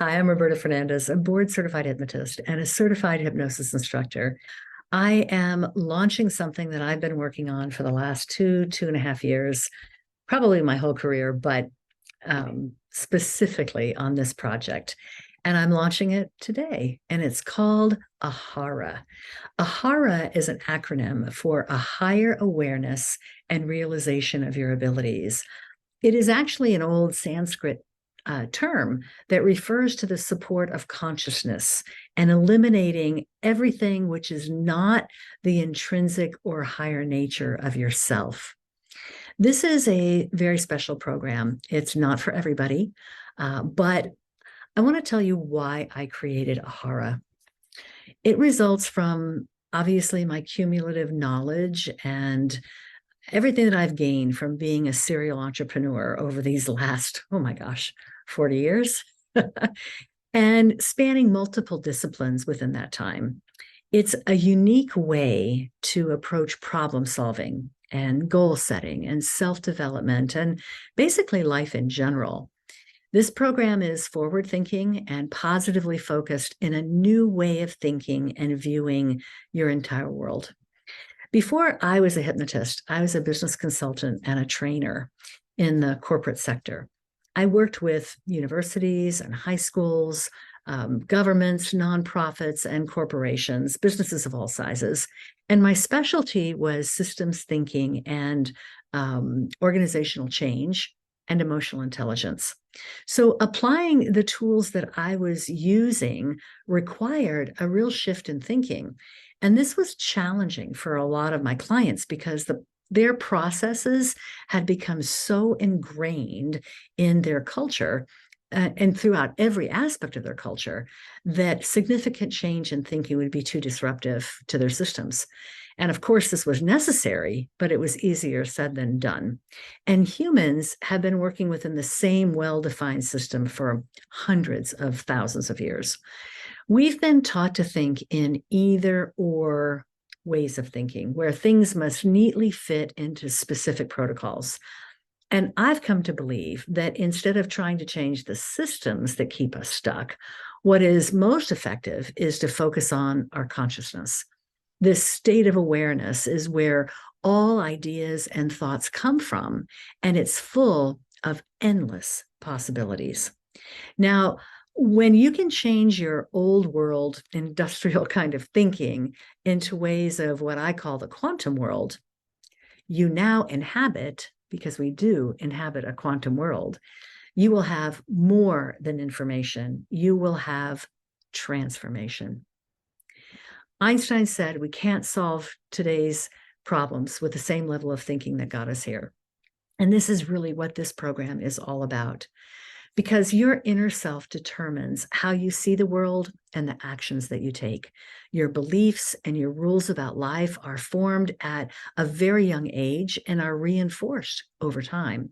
Hi, I'm Roberta Fernandez, a board certified hypnotist and a certified hypnosis instructor. I am launching something that I've been working on for the last 2.5 years, probably my whole career, but specifically on this project. And I'm launching it today, and it's called AHARA. AHARA is an acronym for a higher awareness and realization of your abilities. It is actually an old Sanskrit term that refers to the support of consciousness and eliminating everything which is not the intrinsic or higher nature of yourself. This is a very special program. It's not for everybody, but I want to tell you why I created AHARA. It results from obviously my cumulative knowledge and everything that I've gained from being a serial entrepreneur over these last, oh my gosh, 40 years, and spanning multiple disciplines within that time. It's a unique way to approach problem solving and goal setting and self-development and basically life in general. This program is forward thinking and positively focused in a new way of thinking and viewing your entire world. Before I was a hypnotist, I was a business consultant and a trainer in the corporate sector. I worked with universities and high schools, governments, nonprofits, and corporations, businesses of all sizes. And my specialty was systems thinking and organizational change and emotional intelligence. So applying the tools that I was using required a real shift in thinking. And this was challenging for a lot of my clients because their processes had become so ingrained in their culture and throughout every aspect of their culture that significant change in thinking would be too disruptive to their systems. And of course, this was necessary, but it was easier said than done. And humans have been working within the same well-defined system for hundreds of thousands of years. We've been taught to think in either or ways of thinking, where things must neatly fit into specific protocols. And I've come to believe that instead of trying to change the systems that keep us stuck, what is most effective is to focus on our consciousness. This state of awareness is where all ideas and thoughts come from, and it's full of endless possibilities. Now, when you can change your old world industrial kind of thinking into ways of what I call the quantum world, you now inhabit, because we do inhabit a quantum world, you will have more than information. You will have transformation. Einstein said we can't solve today's problems with the same level of thinking that got us here. And this is really what this program is all about, because your inner self determines how you see the world and the actions that you take. Your beliefs and your rules about life are formed at a very young age and are reinforced over time.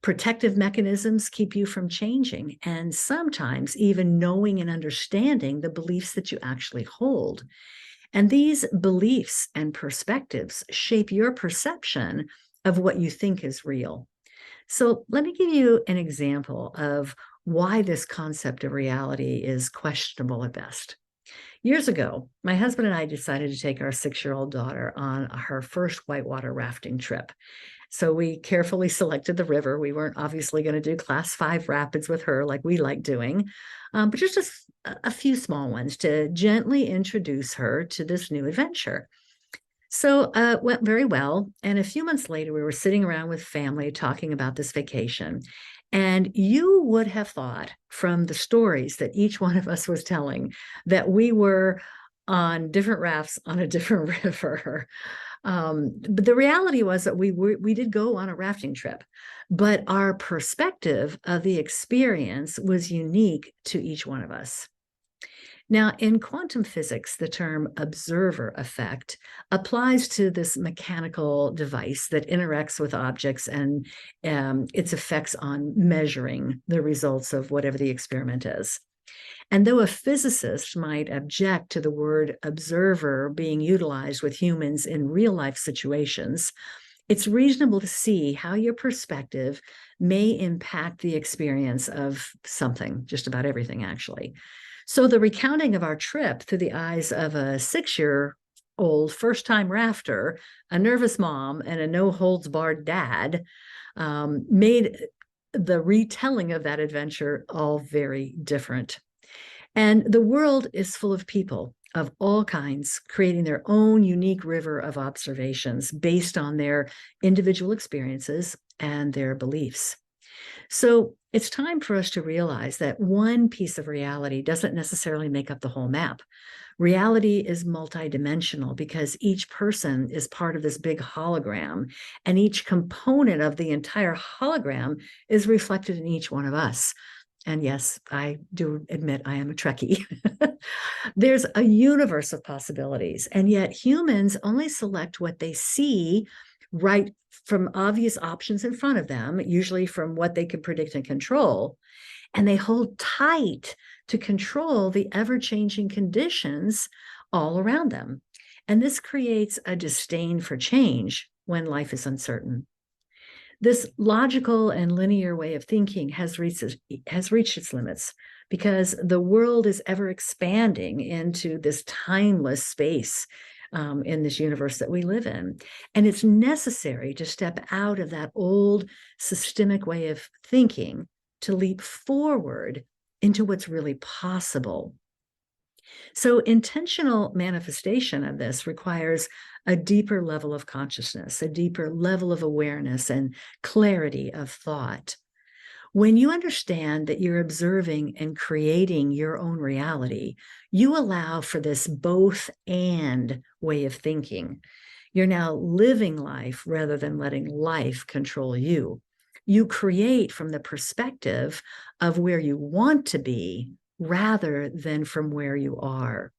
Protective mechanisms keep you from changing and sometimes even knowing and understanding the beliefs that you actually hold. And these beliefs and perspectives shape your perception of what you think is real. So let me give you an example of why this concept of reality is questionable at best. Years ago, my husband and I decided to take our 6-year-old daughter on her first whitewater rafting trip. So we carefully selected the river. We weren't obviously going to do class 5 rapids with her like we like doing, but just a few small ones to gently introduce her to this new adventure. So it went very well. And a few months later, we were sitting around with family talking about this vacation. And you would have thought from the stories that each one of us was telling that we were on different rafts on a different river. But the reality was that we did go on a rafting trip, but our perspective of the experience was unique to each one of us. Now, in quantum physics, the term observer effect applies to this mechanical device that interacts with objects and its effects on measuring the results of whatever the experiment is. And though a physicist might object to the word observer being utilized with humans in real life situations, It's reasonable to see how your perspective may impact the experience of something, just about everything, actually. So the recounting of our trip through the eyes of a 6-year-old first-time rafter, a nervous mom, and a no-holds-barred dad made the retelling of that adventure all very different. And the world is full of people of all kinds, creating their own unique river of observations based on their individual experiences and their beliefs. So it's time for us to realize that one piece of reality doesn't necessarily make up the whole map. Reality is multidimensional because each person is part of this big hologram, and each component of the entire hologram is reflected in each one of us. And yes, I do admit I am a Trekkie. There's a universe of possibilities, and yet humans only select what they see right from obvious options in front of them, usually from what they can predict and control. And they hold tight to control the ever-changing conditions all around them. And this creates a disdain for change when life is uncertain. This logical and linear way of thinking has reached its limits because the world is ever expanding into this timeless space in this universe that we live in. And it's necessary to step out of that old systemic way of thinking to leap forward into what's really possible. So intentional manifestation of this requires a deeper level of consciousness, a deeper level of awareness and clarity of thought. When you understand that you're observing and creating your own reality, you allow for this both and way of thinking. You're now living life rather than letting life control you. You create from the perspective of where you want to be rather than from where you are.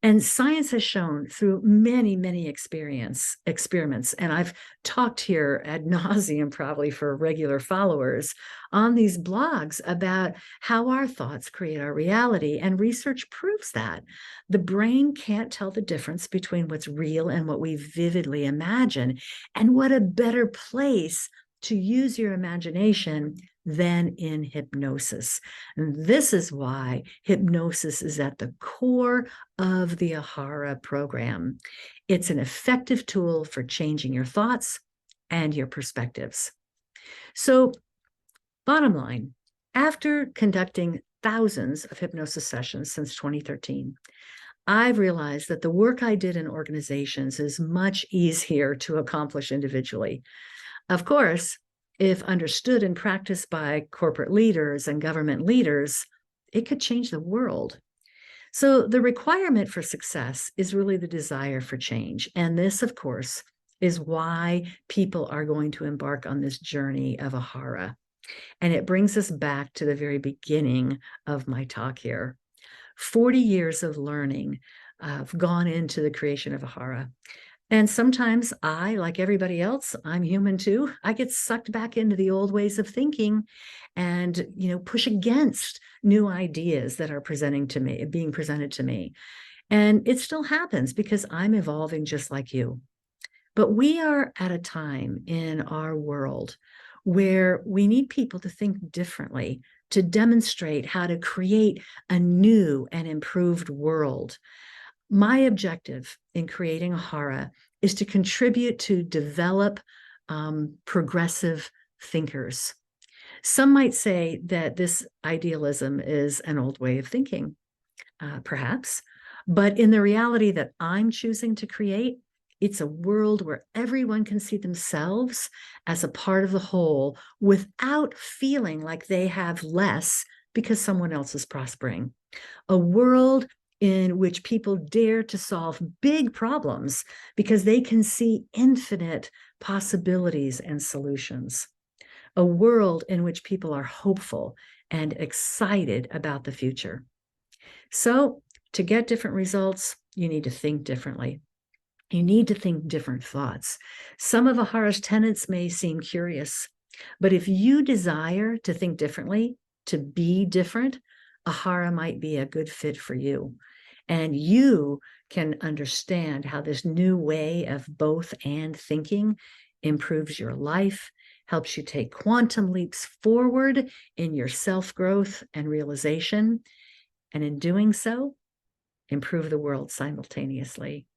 And science has shown through many, many experiments, and I've talked here ad nauseum probably for regular followers on these blogs about how our thoughts create our reality. And research proves that the brain can't tell the difference between what's real and what we vividly imagine. And what a better place to use your imagination than in hypnosis. And this is why hypnosis is at the core of the AHARA program. It's an effective tool for changing your thoughts and your perspectives. So, bottom line, after conducting thousands of hypnosis sessions since 2013, I've realized that the work I did in organizations is much easier to accomplish individually. Of course, if understood and practiced by corporate leaders and government leaders, it could change the world. So the requirement for success is really the desire for change. And this, of course, is why people are going to embark on this journey of AHARA. And it brings us back to the very beginning of my talk here. 40 years of learning have gone into the creation of AHARA. And sometimes I, like everybody else, I'm human too. I get sucked back into the old ways of thinking and, push against new ideas that are being presented to me. And it still happens because I'm evolving just like you. But we are at a time in our world where we need people to think differently, to demonstrate how to create a new and improved world. My objective in creating AHARA is to contribute to develop progressive thinkers. Some might say that this idealism is an old way of thinking, perhaps, but in the reality that I'm choosing to create, it's a world where everyone can see themselves as a part of the whole without feeling like they have less because someone else is prospering. A world in which people dare to solve big problems because they can see infinite possibilities and solutions. A world in which people are hopeful and excited about the future. So, to get different results, you need to think differently. You need to think different thoughts. Some of AHARA's tenets may seem curious, but if you desire to think differently, to be different, AHARA might be a good fit for you. And you can understand how this new way of both and thinking improves your life, helps you take quantum leaps forward in your self-growth and realization, and in doing so, improve the world simultaneously.